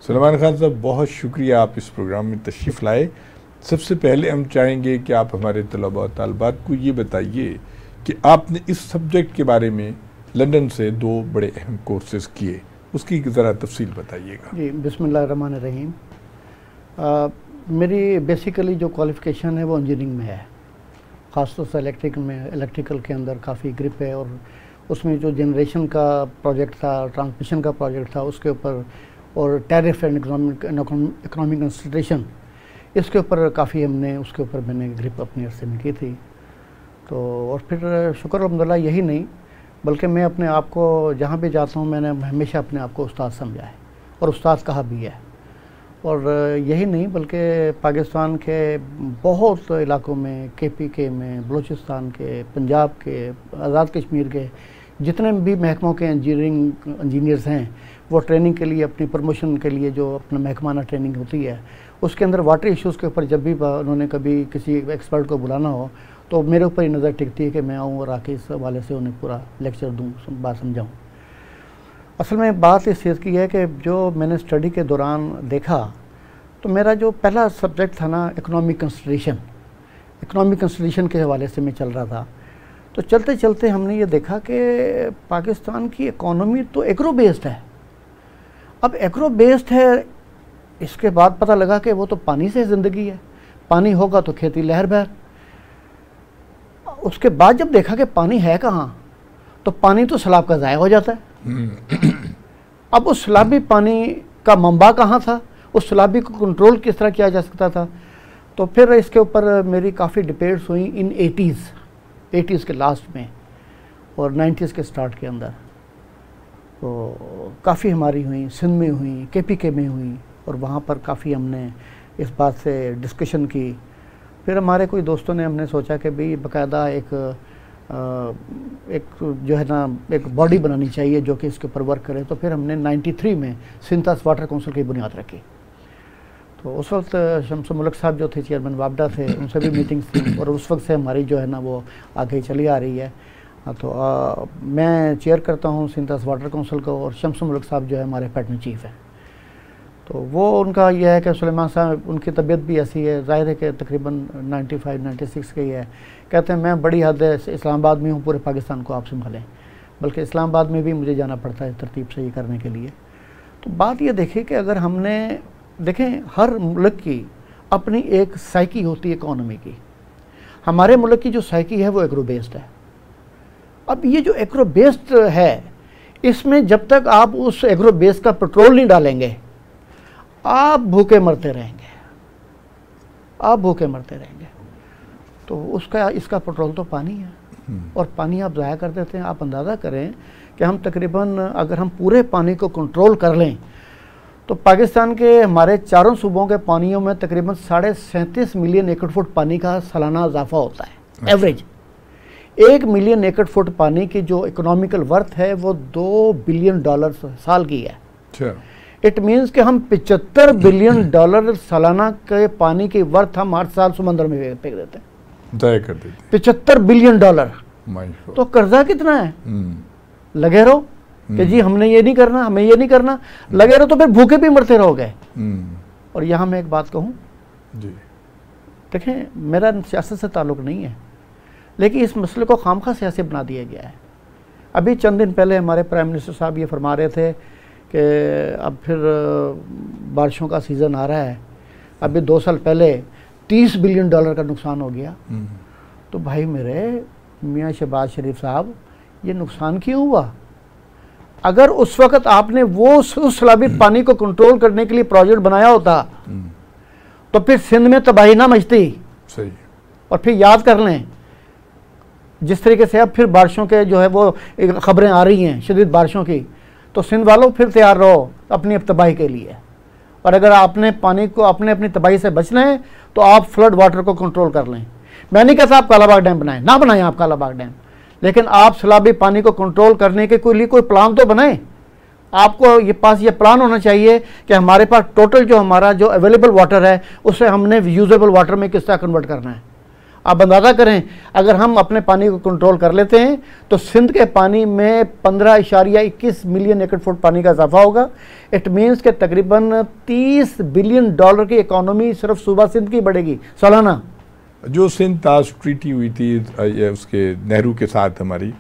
सुलेमान खान साहब, बहुत शुक्रिया आप इस प्रोग्राम में तशरीफ़ लाए। सबसे पहले हम चाहेंगे कि आप हमारे तलबा और तालिबात को ये बताइए कि आपने इस सब्जेक्ट के बारे में लंदन से 2 बड़े अहम कोर्सेज किए, उसकी ज़रा तफसील बताइएगा। जी, बिस्मिल्लाहिर्रहमानिर्रहीम। मेरी बेसिकली जो क्वालिफ़िकेशन है वो इंजीनियरिंग में है, ख़ासतौर से इलेक्ट्रिकल के अंदर काफ़ी ग्रिप है, और उसमें जो जनरेशन का प्रोजेक्ट था, ट्रांसमिशन का प्रोजेक्ट था, उसके ऊपर और टैरिफ एंड इकोनॉमिक कंसिडरेशन, इसके ऊपर काफ़ी उसके ऊपर मैंने ग्रिप अपनी अरसे में की थी। तो और फिर शुक्र अल्हम्दुलिल्लाह यही नहीं बल्कि मैं अपने आप को जहाँ भी जाता हूँ मैंने हमेशा अपने आप को उस्ताद समझा है और उस्ताद कहा भी है। और यही नहीं बल्कि पाकिस्तान के बहुत इलाकों में, KPK में, बलूचिस्तान के, पंजाब के, आज़ाद कश्मीर के जितने भी महकमों के इंजीनियर्स हैं, वो ट्रेनिंग के लिए, अपनी प्रमोशन के लिए जो अपना महकमाना ट्रेनिंग होती है, उसके अंदर वाटर इश्यूज़ के ऊपर जब भी उन्होंने कभी किसी एक्सपर्ट को बुलाना हो तो मेरे ऊपर ही नज़र टिकती है कि मैं आऊँ और आके इस हवाले से उन्हें पूरा लेक्चर दूँ, बात समझाऊँ। असल में बात इस चीज़ की है कि जो मैंने स्टडी के दौरान देखा तो मेरा जो पहला सब्जेक्ट था ना, इकोनॉमिक कंसिडरेशन के हवाले से मैं चल रहा था। तो चलते चलते हमने ये देखा कि पाकिस्तान की इकोनॉमी तो एग्रो बेस्ड है। अब एग्रो बेस्ड है, इसके बाद पता लगा कि वो तो पानी से ज़िंदगी है, पानी होगा तो खेती लहर बहर। उसके बाद जब देखा कि पानी है कहाँ, तो पानी तो सैलाब का ज़ाया हो जाता है। अब उस सैलाबी पानी का मंबा कहाँ था, उस सैलाबी को कंट्रोल किस तरह किया जा सकता था। तो फिर इसके ऊपर मेरी काफ़ी डिबेट्स हुई इन 80s के लास्ट में और 90s के स्टार्ट के अंदर। तो काफ़ी हमारी हुई, सिंध में हुई, KPK में हुई, और वहाँ पर काफ़ी हमने इस बात से डिस्कशन की। फिर हमारे कोई दोस्तों ने हमने सोचा कि भाई बाकायदा एक जो है ना एक बॉडी बनानी चाहिए जो कि इसके ऊपर वर्क करे। तो फिर हमने 93 में सिंथास वाटर काउंसिल की बुनियाद रखी। तो उस वक्त शम्स मुल्क साहब जो थे, चेयरमैन वापडा थे, उनसे भी मीटिंग्स थी और उस वक्त से हमारी जो है ना वो आगे चली आ रही है। तो मैं चेयर करता हूँ सिंथास वाटर काउंसिल को और शम्स मुल्क साहब जो है हमारे पैटर्न चीफ हैं। तो वो उनका यह है कि सुलेमान साहब, उनकी तबीयत भी ऐसी है, ज़ाहिर है कि तकरीबन 95-96 की है। कहते हैं मैं बड़ी हद इस्लामाबाद में हूँ, पूरे पाकिस्तान को आप संभालें, बल्कि इस्लामाबाद में भी मुझे जाना पड़ता है तरतीब से ये करने के लिए। तो बात ये देखिए कि अगर हमने देखें, हर मुल्क की अपनी एक साइकी होती है इकोनॉमी की। हमारे मुल्क की जो साइकी है वो एग्रो बेस्ड है। अब ये जो एग्रो बेस्ड है, इसमें जब तक आप उस एग्रो बेस का पेट्रोल नहीं डालेंगे, आप भूखे मरते रहेंगे, आप भूखे मरते रहेंगे। तो उसका इसका पेट्रोल तो पानी है, और पानी आप ज़ाया कर देते हैं। आप अंदाज़ा करें कि हम तकरीबन अगर हम पूरे पानी को कंट्रोल कर लें तो पाकिस्तान के हमारे चारों सूबों के पानियों में तकरीबन 37.5 मिलियन एकड़ फुट पानी का सालाना इजाफा होता है एवरेज। 1 मिलियन एकड़ फुट पानी की जो इकोनॉमिकल वर्थ है वो $2 बिलियन साल की है। इट मीन्स कि हम 75 बिलियन डॉलर सालाना के पानी की वर्थ हम 8 साल समंदर में फेंक देते हैं, ज़ाया कर देते हैं। 75 बिलियन डॉलर। तो कर्जा कितना है? लगे रहो कि जी हमने ये नहीं करना, हमें ये नहीं करना, लगे रहो तो फिर भूखे भी मरते रहोगे। और यहाँ मैं एक बात कहूँ जी, देखें मेरा सियासत से ताल्लुक़ नहीं है, लेकिन इस मसले को खामखा सियासी बना दिया गया है। अभी चंद दिन पहले हमारे प्राइम मिनिस्टर साहब ये फरमा रहे थे कि अब फिर बारिशों का सीज़न आ रहा है। अभी 2 साल पहले $30 बिलियन का नुकसान हो गया। तो भाई मेरे मियाँ शहबाज शरीफ साहब, ये नुकसान क्यों हुआ? अगर उस वक़्त आपने उस सैलाबी पानी को कंट्रोल करने के लिए प्रोजेक्ट बनाया होता तो फिर सिंध में तबाही ना मचती। सही। और फिर याद कर लें जिस तरीके से अब फिर बारिशों के जो है वो ख़बरें आ रही हैं शदीद बारिशों की, तो सिंध वालों फिर तैयार रहो अपनी तबाही के लिए। और अगर आपने पानी को अपनी तबाही से बचना है तो आप फ्लड वाटर को कंट्रोल कर लें। मैं नहीं कहता आप कालाबाग डैम बनाएं, ना बनाएं आप कालाबाग डैम, लेकिन आप सैलाबी पानी को कंट्रोल करने के लिए कोई प्लान तो बनाएं। आपको ये पास ये प्लान होना चाहिए कि हमारे पास टोटल जो हमारा जो अवेलेबल वाटर है उसे हमने यूजेबल वाटर में किस तरह कन्वर्ट करना है। आप अंदाज़ा करें, अगर हम अपने पानी को कंट्रोल कर लेते हैं तो सिंध के पानी में 15.21 मिलियन एकड़ फुट पानी का इजाफा होगा। इट मीन्स के तकरीबन $30 बिलियन की इकोनॉमी सिर्फ सूबा सिंध की बढ़ेगी सालाना। जो सिंध ताश ट्रीटी हुई थी उसके नेहरू के साथ हमारी,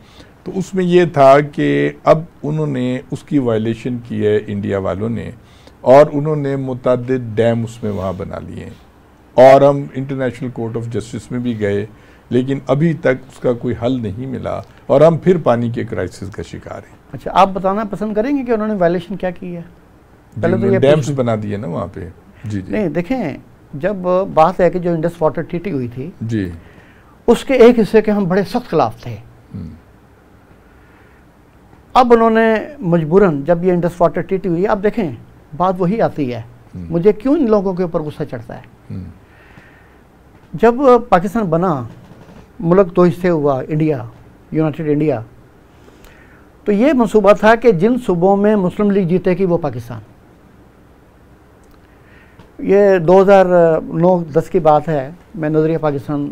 तो उसमें ये था कि अब उन्होंने उसकी वायलेशन की है इंडिया वालों ने, और उन्होंने मुतअद्दिद डैम उसमें वहाँ बना लिए हैं, और हम इंटरनेशनल कोर्ट ऑफ जस्टिस में भी गए, लेकिन अभी तक उसका कोई हल नहीं मिला और हम फिर पानी के क्राइसिस का शिकार हैं। अच्छा, आप बताना पसंद करेंगे कि उन्होंने वायलेशन क्या की है? पहले तो ये डैम्स बना दिए ना वहाँ पे। जी जी नहीं, देखें, जब बात है कि जो इंडस वाटर ट्रीटी हुई थी जी, उसके एक हिस्से के हम बड़े सख्त खिलाफ थे। अब उन्होंने मजबूरन, जब ये इंडस वाटर ट्रीटी हुई, अब देखें बात वही आती है, मुझे क्यों इन लोगों के ऊपर गुस्सा चढ़ता है। जब पाकिस्तान बना, मुल्क दो हिस्से हुआ, इंडिया, यूनाइटेड इंडिया, तो ये मंसूबा था कि जिन सूबों में मुस्लिम लीग जीतेगी वो पाकिस्तान। ये 2009-10 की बात है, मैं नज़रिया पाकिस्तान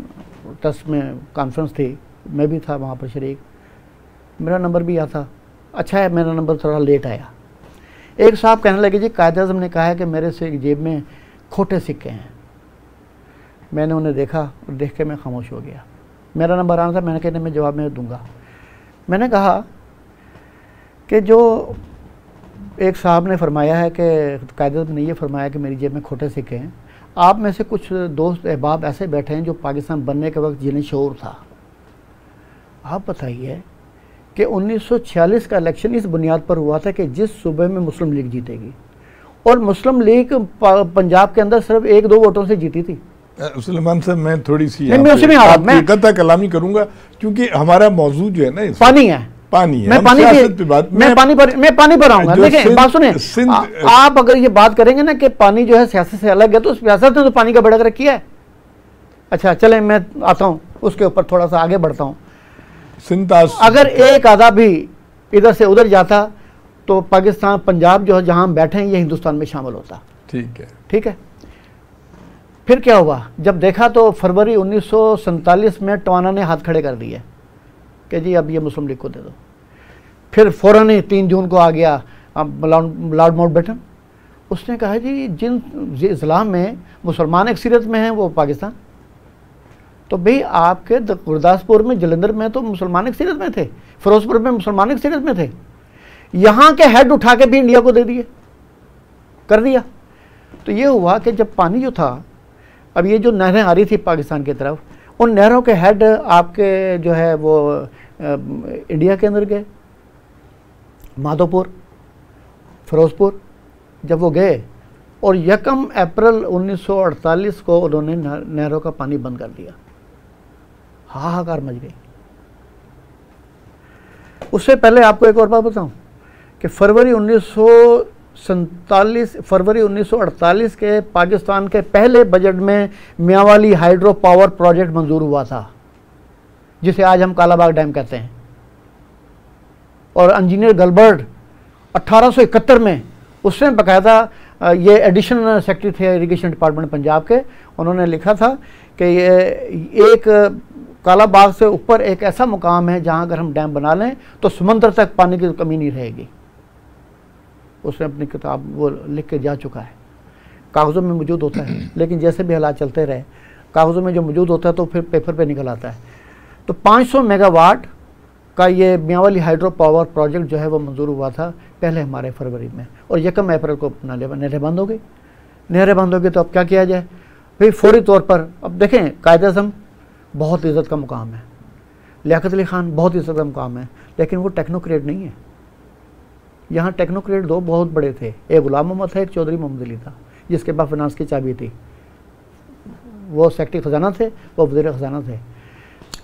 ट्रस्ट में कॉन्फ्रेंस थी, मैं भी था वहाँ पर शरीक, मेरा नंबर भी आया था। अच्छा है, मेरा नंबर थोड़ा लेट आया। एक साहब कहने लगे, जी कायद-ए-आज़म ने कहा है कि मेरे से जेब में खोटे सिक्के हैं। मैंने उन्हें देखा और देख के मैं खामोश हो गया। मेरा नंबर आना था, मैंने कहने में जवाब मैं दूंगा। मैंने कहा कि जो एक साहब ने फरमाया है कि कायद-ए-आज़म ने ये फरमाया कि मेरी जेब में खोटे सिक्के हैं, आप में से कुछ दोस्त अहबाब ऐसे बैठे हैं जो पाकिस्तान बनने के वक्त जिन्हें शऊर था। आप बताइए कि 1946 का इलेक्शन इस बुनियाद पर हुआ था कि जिस सूबे में मुस्लिम लीग जीतेगी, और मुस्लिम लीग पंजाब के अंदर सिर्फ 1-2 वोटों से जीती थी। सुलेमान साहब, मैं थोड़ी सी मैं उसी में आ रहा हूं, मैं कथा कलामी करूंगा, क्योंकि हमारा मौजूद जो है ना पानी है, पानी है। मैं पानी पर आऊंगा। देखिए बात सुने, आप अगर ये बात करेंगे ना कि पानी जो है सियासत से अलग है, तो सियासत ने तो पानी का बड़ा रख किया है। अच्छा चले, मैं आता हूँ उसके ऊपर, थोड़ा सा आगे बढ़ता हूँ। अगर एक आधा भी इधर से उधर जाता तो पाकिस्तान, पंजाब जो है जहां हम बैठे हैं, ये हिंदुस्तान में शामिल होता। ठीक है। फिर क्या हुआ, जब देखा तो फरवरी 1947 में टवाना ने हाथ खड़े कर दिए कि जी अब ये मुस्लिम लीग को दे दो। फिर फौरन ही 3 जून को आ गया लॉर्ड माउंटबेटन, उसने कहा जी जिन इस्लाम में मुसलमान अक्सरियत में हैं वो पाकिस्तान। तो भाई आपके गुरदासपुर में, जलंधर में तो मुसलमान अक्सरियत में थे, फिरोजपुर में मुसलमान अक्सरियत में थे, यहाँ के हेड उठा के भी इंडिया को दे दिए, कर दिया। तो ये हुआ कि जब पानी जो था, अब ये जो नहरें आ रही थी पाकिस्तान की तरफ, उन नहरों के हेड आपके जो है वो इंडिया के अंदर गए, माधोपुर, फिरोजपुर। जब वो गए और 1 अप्रैल 1948 को उन्होंने नहरों का पानी बंद कर दिया, हाहाकार मच गई। उससे पहले आपको एक और बात बताऊं कि फरवरी 1948 के पाकिस्तान के पहले बजट में मियांवाली हाइड्रो पावर प्रोजेक्ट मंजूर हुआ था, जिसे आज हम कालाबाग डैम कहते हैं। और इंजीनियर गलबर्ट 1871 में, उसने बकायदा ये एडिशनल सेक्रेटरी थे इरिगेशन डिपार्टमेंट पंजाब के, उन्होंने लिखा था कि ये एक कालाबाग से ऊपर एक ऐसा मुकाम है जहां अगर हम डैम बना लें तो समंदर तक पानी की कमी नहीं रहेगी। उसने अपनी किताब वो लिख के जा चुका है, कागज़ों में मौजूद होता है, लेकिन जैसे भी हालात चलते रहे, कागज़ों में जो मौजूद होता है तो फिर पेपर पे निकल आता है। तो 500 मेगावाट का ये मियांवाली हाइड्रो पावर प्रोजेक्ट जो है वो मंजूर हुआ था पहले हमारे फरवरी में, और 1 अप्रैल को नहरें बंद हो गई। नहरें बंद हो गई तो अब क्या किया जाए भाई? फौरी तौर पर अब देखें, कायद-ए-आज़म बहुत इज़्ज़त का मुकाम है, लियाकत अली खान बहुत इज़्ज़त का मुकाम है, लेकिन वो टेक्नोक्रेट नहीं है। यहाँ टेक्नोक्रेट 2 बहुत बड़े थे, एक गुलाम मोहम्मद था, एक चौधरी मोहम्मद अली था, जिसके पास फाइनेंस की चाबी थी। वो सेक्रेटरी खजाना थे, वो वज़ीर खजाना थे।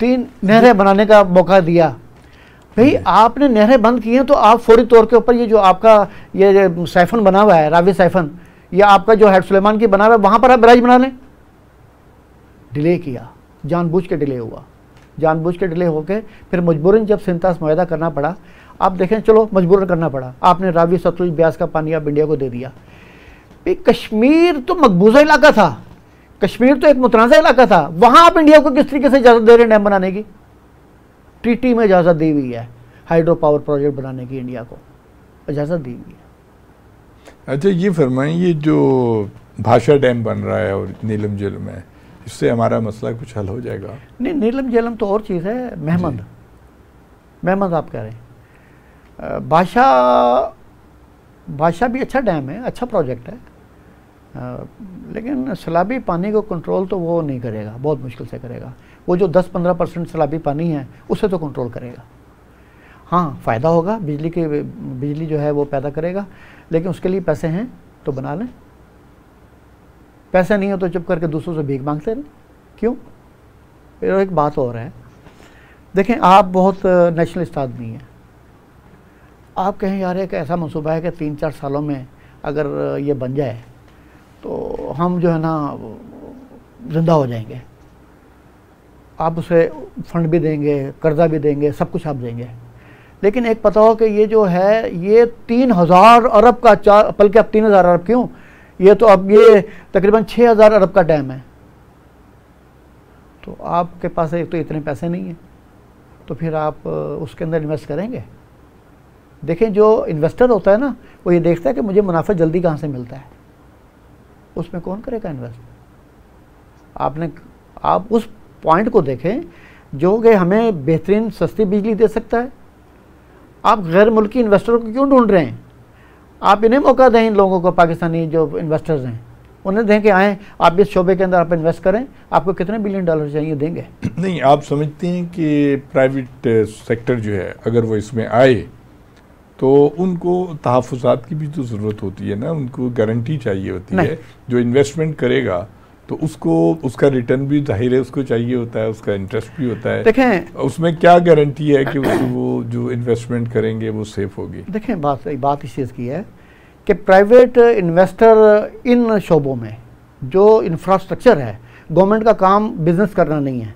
3 नहरें बनाने का मौका दिया। भाई आपने नहरें बंद की हैं तो आप फौरी तौर के ऊपर ये जो आपका ये साइफन बना हुआ है, रावी साइफन, या आपका जो हेड सुलेमान की बना हुआ है, वहाँ पर आप बराज बना लें। डिले किया, जानबूझ के डिले हुआ, जानबूझ के डिले होके फिर मजबूरन जब सिंतास मुआहदा करना पड़ा, आप देखें चलो मजबूरन करना पड़ा, आपने रावी सतलुज ब्यास का पानी आप इंडिया को दे दिया। कश्मीर तो मकबूजा इलाका था, कश्मीर तो एक मुतनाज़ा इलाका था, वहाँ आप इंडिया को किस तरीके से इजाज़त दे रहे हैं डैम बनाने की? ट्रीटी में इजाज़त दी हुई है हाइड्रो पावर प्रोजेक्ट बनाने की, इंडिया को इजाज़त दी हुई है। अच्छा ये फरमाएं, ये जो भाषा डैम बन रहा है और नीलम झेलम है, इससे हमारा मसला कुछ हल हो जाएगा? नहीं, नीलम झेलम तो और चीज़ है। महमद आप कह रहे हैं, भाषा भी अच्छा डैम है, अच्छा प्रोजेक्ट है, लेकिन सैलाबी पानी को कंट्रोल तो वो नहीं करेगा, बहुत मुश्किल से करेगा। वो जो 10-15% सैलाबी पानी है उसे तो कंट्रोल करेगा। हाँ, फ़ायदा होगा, बिजली जो है वो पैदा करेगा, लेकिन उसके लिए पैसे हैं तो बना लें, पैसे नहीं हो तो चुप करके दूसरों से भीख मांगते रहें। क्यों? फिर एक बात और है, देखें आप बहुत नेशनलिस्ट आदमी हैं, आप कहें यार एक ऐसा मंसूबा है कि 3-4 सालों में अगर ये बन जाए तो हम जो है ना जिंदा हो जाएंगे, आप उसे फंड भी देंगे, कर्जा भी देंगे, सब कुछ आप देंगे, लेकिन एक पता हो कि ये जो है ये 3000 अरब का, बल्कि अब 3000 अरब क्यों, ये तो अब ये तकरीबन 6000 अरब का डैम है, तो आपके पास एक तो इतने पैसे नहीं हैं, तो फिर आप उसके अंदर इन्वेस्ट करेंगे? देखें जो इन्वेस्टर होता है ना, वो ये देखता है कि मुझे मुनाफा जल्दी कहाँ से मिलता है, उसमें कौन करेगा इन्वेस्ट? आप उस पॉइंट को देखें जो कि हमें बेहतरीन सस्ती बिजली दे सकता है। आप गैर मुल्की इन्वेस्टरों को क्यों ढूंढ रहे हैं? आप इन्हें मौका दें, इन लोगों को, पाकिस्तानी जो इन्वेस्टर्स हैं उन्हें दें कि आएँ, आप इस शोबे के अंदर आप इन्वेस्ट करें, आपको कितने बिलियन डॉलर चाहिए देंगे। नहीं, आप समझते हैं कि प्राइवेट सेक्टर जो है अगर वो इसमें आए तो उनको तहफ़्फ़ुज़ात की भी तो ज़रूरत होती है ना, उनको गारंटी चाहिए होती है। जो इन्वेस्टमेंट करेगा तो उसको उसका रिटर्न भी जाहिर है उसको चाहिए होता है, उसका इंटरेस्ट भी होता है। देखें उसमें क्या गारंटी है कि वो जो इन्वेस्टमेंट करेंगे वो सेफ होगी? देखें बात इस चीज़ की है कि प्राइवेट इन्वेस्टर इन शोबों में जो इंफ्रास्ट्रक्चर है, गवर्नमेंट का काम बिजनेस करना नहीं है,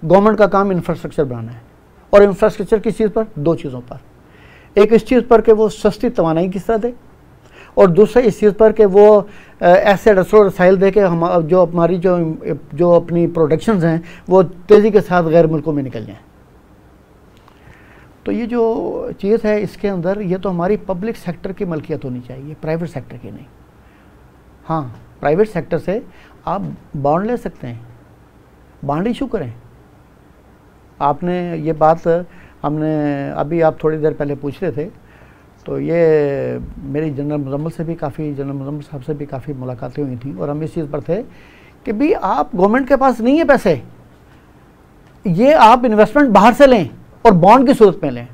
गवर्नमेंट का काम इंफ्रास्ट्रक्चर बनाना है। और इंफ्रास्ट्रक्चर किस चीज़ पर? 2 चीज़ों पर, एक इस चीज़ पर कि वो सस्ती तवानाई किस तरह दे, और दूसरा इस चीज़ पर कि वो ऐसे रसायल दे के हम जो हमारी जो अपनी प्रोडक्शंस हैं वो तेज़ी के साथ गैर मुल्कों में निकल जाएं। तो ये जो चीज़ है इसके अंदर ये तो हमारी पब्लिक सेक्टर की मलकियत होनी चाहिए, प्राइवेट सेक्टर की नहीं। हाँ, प्राइवेट सेक्टर से आप बॉन्ड ले सकते हैं, बॉन्ड इशू करें। आपने ये बात हमने अभी आप थोड़ी देर पहले पूछ रहे थे, तो ये मेरी जनरल मुजम्मिल साहब से भी काफ़ी मुलाकातें हुई थी, और हम इस चीज़ पर थे कि भी आप गवर्नमेंट के पास नहीं है पैसे, ये आप इन्वेस्टमेंट बाहर से लें और बॉन्ड की सूरत में लें।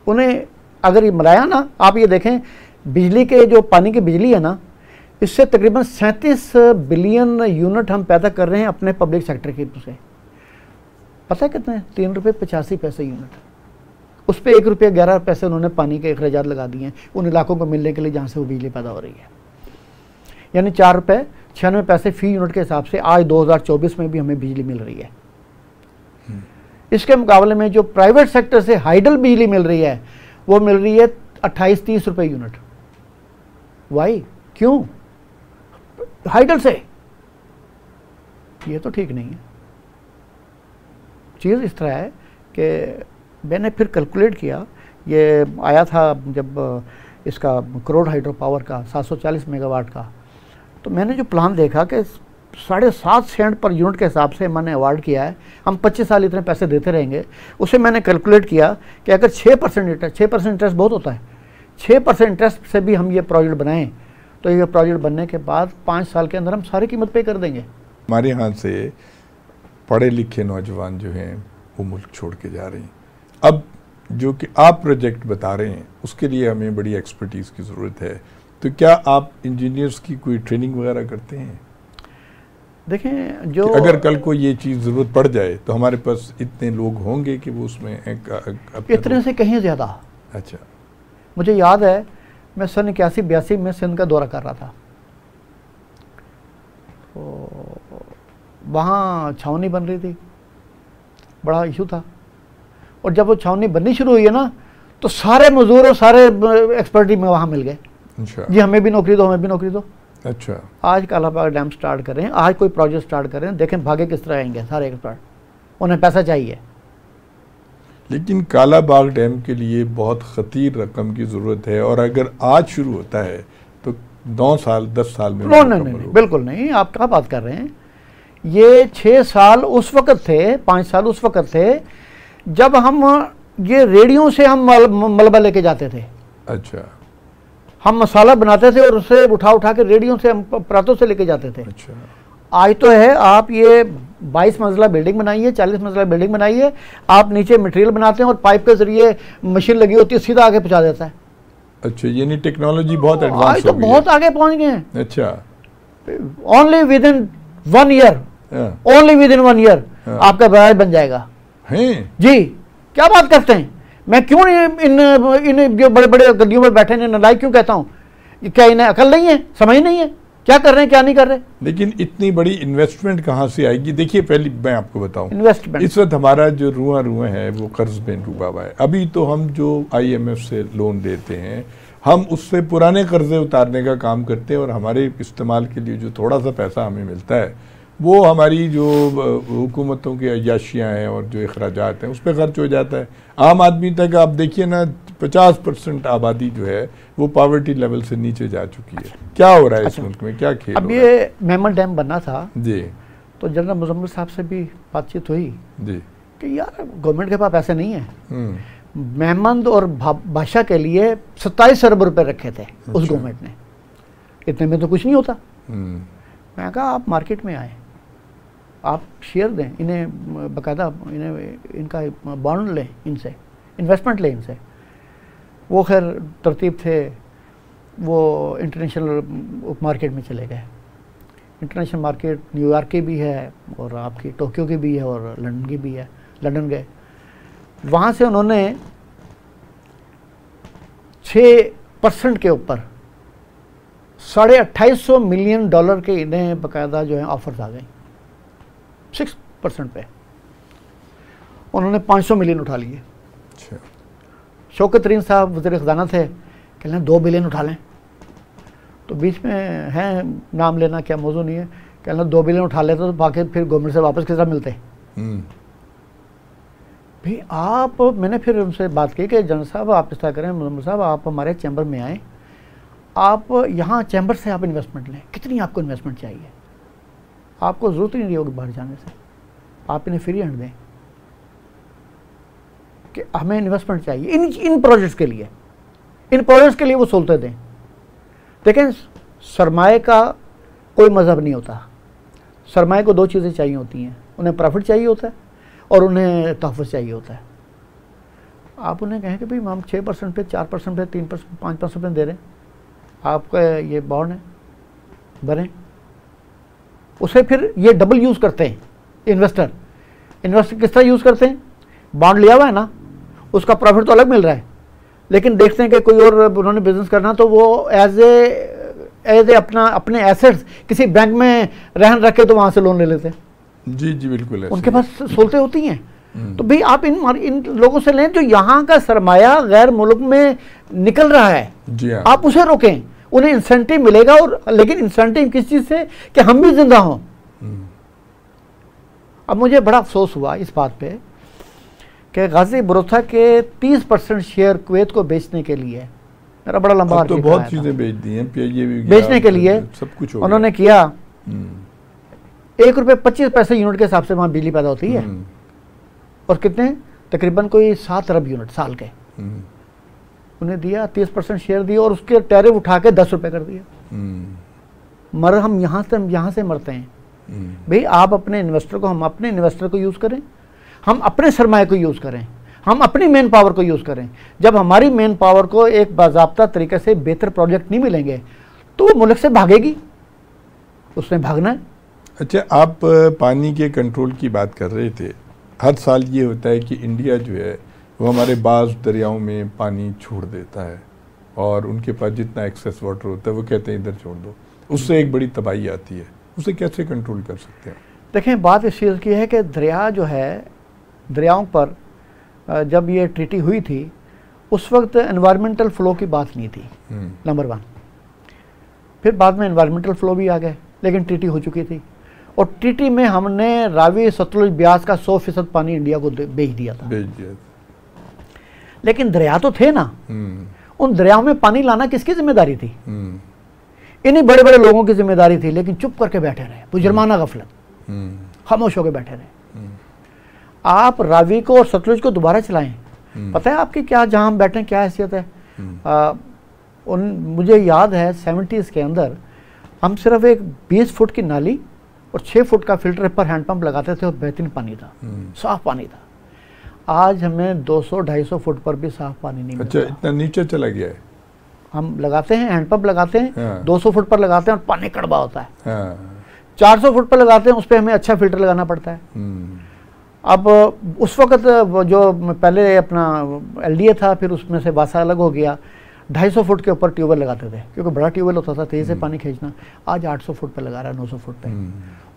उन्हें अगर ये मिलाया ना, आप ये देखें बिजली के जो पानी की बिजली है ना, इससे तकरीबन 37 बिलियन यूनिट हम पैदा कर रहे हैं अपने पब्लिक सेक्टर की से। पता है कितने? 3 रुपये 85 पैसे यूनिट। उस पर 1 रुपये 11 पैसे उन्होंने पानी के अखराजात लगा दिए हैं उन इलाकों को मिलने के लिए जहाँ से वो बिजली पैदा हो रही है। यानी 4 रुपये 96 पैसे फी यूनिट के हिसाब से आज 2024 में भी हमें बिजली मिल रही है। इसके मुकाबले में जो प्राइवेट सेक्टर से हाइडल बिजली मिल रही है वो मिल रही है 28-30 रुपये यूनिट। वाई? क्यों? हाइडल से। ये तो ठीक नहीं है। चीज़ इस तरह है कि मैंने फिर कैलकुलेट किया, ये आया था जब इसका करोड़ हाइड्रो पावर का 740 मेगावाट का, तो मैंने जो प्लान देखा कि 7.5 सेंट पर यूनिट के हिसाब से मैंने अवार्ड किया है, हम 25 साल इतने पैसे देते रहेंगे। उसे मैंने कैलकुलेट किया कि अगर 6% इंटरेस्ट बहुत होता है, 6% इंटरेस्ट से भी हम ये प्रोजेक्ट बनाएं तो ये प्रोजेक्ट बनने के बाद 5 साल के अंदर हम सारी कीमत पे कर देंगे। हमारे यहाँ से पढ़े लिखे नौजवान जो हैं वो मुल्क छोड़ के जा रहे हैं। अब जो कि आप प्रोजेक्ट बता रहे हैं उसके लिए हमें बड़ी एक्सपर्टीज़ की ज़रूरत है, तो क्या आप इंजीनियर्स की कोई ट्रेनिंग वगैरह करते हैं? देखें, जो अगर कल को ये चीज़ ज़रूरत पड़ जाए तो हमारे पास इतने लोग होंगे कि वो उसमें इतने से कहीं ज़्यादा। अच्छा, मुझे याद है मैं सन 81-82 में सिंध का दौरा कर रहा था, तो वहाँ छावनी बन रही थी, बड़ा इशू था, और जब वो छावनी बननी शुरू हुई है ना तो सारे मजदूर और सारे एक्सपर्टी में वहाँ मिल गए। जी हमें भी नौकरी दो, हमें भी नौकरी दो। अच्छा, आज कालाबाग डैम स्टार्ट करें, आज कोई प्रोजेक्ट स्टार्ट करें, देखें भागे किस तरह आएंगे सारे एक्सपर्ट, उन्हें पैसा चाहिए। लेकिन कालाबाग डैम के लिए बहुत खतीर रकम की ज़रूरत है, और अगर आज शुरू होता है तो 9 साल 10 साल में नहीं, बिल्कुल नहीं। आप क्या बात कर रहे हैं? ये 6 साल उस वक्त थे, 5 साल उस वक्त थे जब हम ये रेडियो से हम मलबा लेके जाते थे। अच्छा, हम मसाला बनाते थे और उसे उठा उठा के रेडियो से हम प्रातों से लेके जाते थे। अच्छा, आज तो है, आप ये 22 मंजिला बिल्डिंग बनाइए, 40 मंजिला बिल्डिंग बनाइए, आप नीचे मटेरियल बनाते हैं और पाइप के जरिए मशीन लगी होती है, सीधा आगे पहुंचा देता है। अच्छा, यानी टेक्नोलॉजी बहुत एडवांस आज तो बहुत आगे पहुंच गए हैं। अच्छा, only with in 1 year, only with in 1 year आपका बैराज बन जाएगा। हैं? जी, क्या बात करते हैं? मैं क्यों इन जो बड़े बड़े गद्दियों में बैठे हैं नालायक क्यों कहता हूँ? क्या इन्हें अकल नहीं है, समझ नहीं है क्या कर रहे हैं क्या नहीं कर रहे? लेकिन इतनी बड़ी इन्वेस्टमेंट कहाँ से आएगी? देखिए, पहले मैं आपको बताऊं, इन्वेस्टमेंट इस वक्त हमारा जो रुआ है वो कर्ज में डूबा हुआ है। अभी तो हम जो IMF से लोन देते हैं, हम उससे पुराने कर्जे उतारने का काम करते हैं, और हमारे इस्तेमाल के लिए जो थोड़ा सा पैसा हमें मिलता है वो हमारी जो हुकूमतों की अयाशियाँ हैं और जो अखराजात हैं उस पर खर्च हो जाता है। आम आदमी तक आप देखिए ना, 50% आबादी जो है वो पॉवर्टी लेवल से नीचे जा चुकी है। क्या हो रहा है इस मुल्क में, क्या खेल अब ये मेमन डैम बनना था जी, तो जनरल मुजम्मिल साहब से भी बातचीत हुई जी कि यार गवर्नमेंट के पास पैसे नहीं है। मेमंद और बादशाह के लिए 27 अरब रुपए रखे थे उस गवर्नमेंट ने, इतने में तो कुछ नहीं होता। मैं कहा आप मार्केट में आए, आप शेयर दें इन्हें, बाकायदा इन्हें इनका बॉन्ड लें, इनसे इन्वेस्टमेंट लें इनसे। वो खैर तरतीब थे, वो इंटरनेशनल मार्केट में चले गए। इंटरनेशनल मार्केट न्यूयॉर्क की भी है और आपकी टोक्यो की भी है और लंदन की भी है। लंदन गए, वहाँ से उन्होंने 6% के ऊपर $2850 मिलियन के इन्हें बाकायदा जो है ऑफर्स आ गए। 6% पे उन्होंने 500 मिलियन उठा लिए। शौकत तरीन साहब वज़ीर ख़ज़ाना थे, कह लें 2 बिलियन उठा लें, तो बीच में है नाम लेना क्या मौजू नहीं है, कह लें 2 बिलियन उठा लेते तो बाकी फिर गवर्नमेंट से वापस किस तरह मिलते। भाई आप, मैंने फिर उनसे बात की कि जनरल साहब आप इस तरह करें, मुजम्मिल साहब आप हमारे चैम्बर में आएँ, आप यहाँ चैम्बर से आप इन्वेस्टमेंट लें। कितनी आपको इन्वेस्टमेंट चाहिए? आपको ज़रूरत ही नहीं होगी बाहर जाने से, आप इन्हें फ्री हैंड दें कि हमें इन्वेस्टमेंट चाहिए इन प्रोजेक्ट्स के लिए, इन प्रोजेक्ट्स के लिए वो सहूलतें दें। देखें, सरमाए का कोई मज़हब नहीं होता। सरमाए को 2 चीज़ें चाहिए होती हैं, उन्हें प्रॉफिट चाहिए होता है और उन्हें तहफ़्फ़ुज़ चाहिए होता है। आप उन्हें कहें कि भाई हम 6% पे, 4% पे, 3%, 5% दे रहे हैं, आपका ये बॉन्ड है, भरें। उसे फिर ये डबल यूज़ करते हैं इन्वेस्टर किस तरह यूज़ करते हैं? बॉन्ड लिया हुआ है ना, उसका प्रॉफिट तो अलग मिल रहा है, लेकिन देखते हैं कि कोई और उन्होंने बिजनेस करना, तो वो एज ए अपने एसेट्स किसी बैंक में रहन रख के तो वहाँ से लोन ले लेते हैं। जी जी बिल्कुल, उनके पास सहूलतें होती हैं। तो भाई आप इन लोगों से लें जो यहाँ का सरमाया गैर मुल्क में निकल रहा है, जी हाँ। आप उसे रोकें, उन्हें इंसेंटिव मिलेगा। और लेकिन इंसेंटिव किस चीज़ से? कि हम भी जिंदा हों। अब मुझे बड़ा अफसोस हुआ इस बात पे कि गाजी बरोथा के 30% शेयर कुवैत को बेचने के लिए, मेरा बड़ा लंबा तो बहुत चीज़ें बेच दी हैं, ये भी बेचने के लिए सब कुछ उन्होंने किया। ₹1.25 यूनिट के हिसाब से वहाँ बिजली पैदा होती है, और कितने? तकरीबन कोई 7 अरब यूनिट साल के। उन्हें दिया 30% शेयर दिया और उसके टैरिफ उठा के 10 रुपये कर दिया। मर हम यहाँ से मरते हैं। भाई आप अपने इन्वेस्टर को, हम अपने इन्वेस्टर को यूज़ करें, हम अपने सरमाए को यूज़ करें, हम अपनी मेन पावर को यूज़ करें। जब हमारी मेन पावर को एक बाज़ाब्ता तरीके से बेहतर प्रोजेक्ट नहीं मिलेंगे तो वो मुल्क से भागेगी, उसने भागना है। अच्छा, आप पानी के कंट्रोल की बात कर रहे थे। हर साल ये होता है कि इंडिया जो है वो हमारे बाज़ दरियाओं में पानी छोड़ देता है, और उनके पास जितना एक्सेस वाटर होता है वो कहते हैं इधर छोड़ दो, उससे एक बड़ी तबाही आती है। उसे कैसे कंट्रोल कर सकते हैं? देखें, बात इस चीज़ की है कि दरिया जो है, दरियाओं पर जब ये ट्रीटी हुई थी उस वक्त एनवायरमेंटल फ्लो की बात नहीं थी, नंबर 1। फिर बाद में एनवायरमेंटल फ्लो भी आ गए, लेकिन ट्रीटी हो चुकी थी। और ट्रीटी में हमने रावी सतलुज ब्यास का 100% पानी इंडिया को बेच दिया था। लेकिन दरिया तो थे ना, उन दरियाओं में पानी लाना किसकी जिम्मेदारी थी? इन्हीं बड़े बड़े लोगों की जिम्मेदारी थी, लेकिन चुप करके बैठे रहे, बुजुर्माना गफलत, खामोश होकर बैठे रहे। आप रावी को और सतलुज को दोबारा चलाएं। पता है आपकी क्या, जहां हम बैठे क्या हैसियत है? मुझे याद है 70s के अंदर हम सिर्फ एक 20 फुट की नाली और 6 फुट का फिल्टर पर हैंडपंप लगाते थे और बेहतरीन पानी था, साफ पानी था। आज हमें 200-250 फुट पर भी साफ पानी नहीं मिलता। अच्छा, इतना नीचे चला गया है। हम लगाते हैं, हैंडपंप लगाते हैं, हाँ। 200 फुट पर लगाते हैं और पानी कड़वा होता है। 400 फुट पर लगाते हैं, उस पर हमें अच्छा फिल्टर लगाना पड़ता है। अब उस वक्त जो पहले अपना LDA था, फिर उसमें से वासा अलग हो गया, 250 फुट के ऊपर ट्यूबवेल लगाते थे, क्योंकि बड़ा ट्यूबवेल होता था, तेज से पानी खींचना। आज 800 फुट पर लगा रहा है, 900 फुट पे,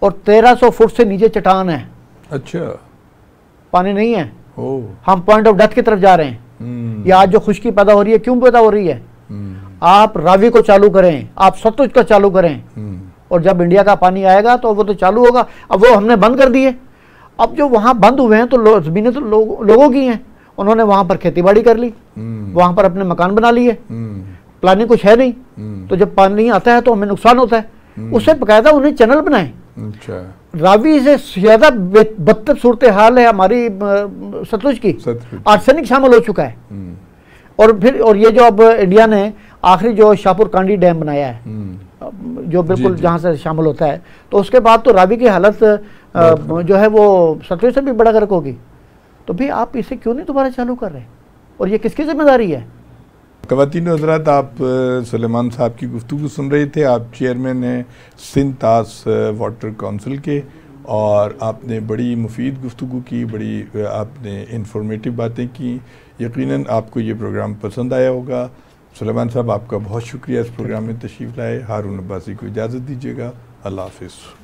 और 1300 फुट से नीचे चट्टान है। अच्छा, पानी नहीं है। हम पॉइंट ऑफ डेथ की तरफ जा रहे हैं। या आज जो खुश्की पैदा हो रही है, क्यों पैदा हो रही है? आप रावी को चालू करें, आप सतलुज को चालू करें, और जब इंडिया का पानी आएगा तो वो तो चालू होगा। अब वो हमने बंद कर दिए। अब जो वहां बंद हुए हैं तो जमीनें तो लोगों की हैं, उन्होंने वहां पर खेतीबाड़ी कर ली, वहां पर अपने मकान बना लिए, प्लानिंग कुछ है नहीं। तो जब पानी आता है तो हमें नुकसान होता है। उससे बकायदा उन्हें चैनल बनाए। रावी से ज्यादा बदतर सूरत हाल है हमारी सतलुज की। आर्सेनिक शामिल हो चुका है। और ये जो अब इंडिया ने आखिरी जो शाहपुर कांडी डैम बनाया है, जो बिल्कुल जहाँ से शामिल होता है, तो उसके बाद तो रावी की हालत जो है वो सतलुज से भी बड़ा गर्क होगी। तो भी आप इसे क्यों नहीं दोबारा चालू कर रहे? और ये किसकी जिम्मेदारी है? ख़वातीन हज़रात, आप सुलेमान साहब की गुफ्तगू सुन रहे थे। आप चेयरमैन हैं सिंध तास वाटर काउंसिल के, और आपने बड़ी मुफीद गुफ्तगू की, बड़ी आपने इंफॉर्मेटिव बातें की। यकीनन आपको ये प्रोग्राम पसंद आया होगा। सुलेमान साहब, आपका बहुत शुक्रिया इस प्रोग्राम में तशरीफ़ लाए। हारून अब्बासी को इजाज़त दीजिएगा। अल्लाह हाफ़िज़।